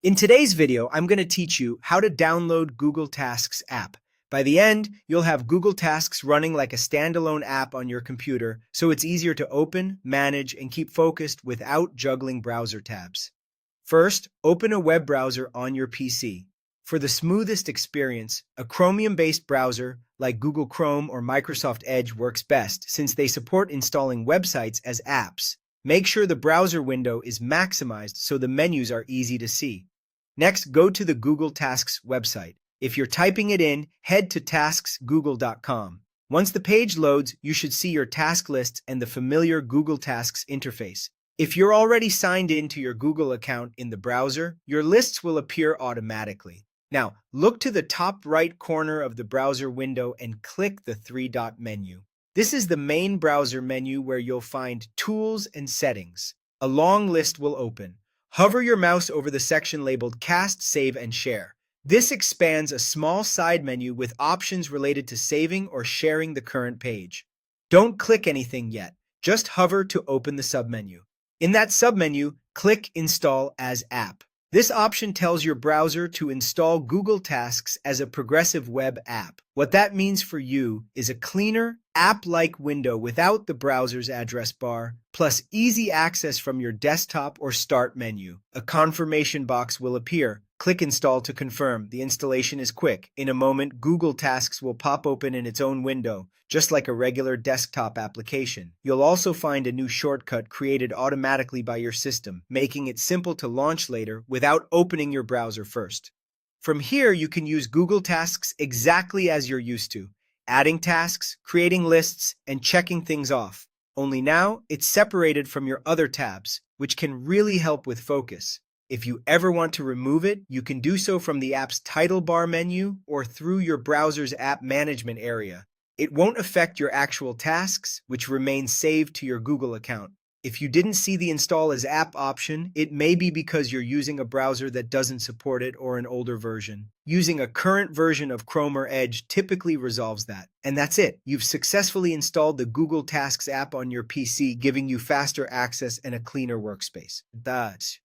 In today's video, I'm going to teach you how to download Google Tasks app. By the end, you'll have Google Tasks running like a standalone app on your computer, so it's easier to open, manage, and keep focused without juggling browser tabs. First, open a web browser on your PC. For the smoothest experience, a Chromium-based browser like Google Chrome or Microsoft Edge works best since they support installing websites as apps. Make sure the browser window is maximized so the menus are easy to see. Next, go to the Google Tasks website. If you're typing it in, head to tasksgoogle.com. Once the page loads, you should see your task lists and the familiar Google Tasks interface. If you're already signed in to your Google account in the browser, your lists will appear automatically. Now, look to the top right corner of the browser window and click the three-dot menu. This is the main browser menu where you'll find Tools and Settings. A long list will open. Hover your mouse over the section labeled Cast, Save, and Share. This expands a small side menu with options related to saving or sharing the current page. Don't click anything yet. Just hover to open the submenu. In that submenu, click Install as App. This option tells your browser to install Google Tasks as a progressive web app. What that means for you is a cleaner, app-like window without the browser's address bar, plus easy access from your desktop or start menu. A confirmation box will appear. Click Install to confirm. The installation is quick. In a moment, Google Tasks will pop open in its own window, just like a regular desktop application. You'll also find a new shortcut created automatically by your system, making it simple to launch later without opening your browser first. From here, you can use Google Tasks exactly as you're used to, adding tasks, creating lists, and checking things off. Only now, it's separated from your other tabs, which can really help with focus. If you ever want to remove it, you can do so from the app's title bar menu or through your browser's app management area. It won't affect your actual tasks, which remain saved to your Google account. If you didn't see the Install as App option, it may be because you're using a browser that doesn't support it or an older version. Using a current version of Chrome or Edge typically resolves that. And that's it. You've successfully installed the Google Tasks app on your PC, giving you faster access and a cleaner workspace. That's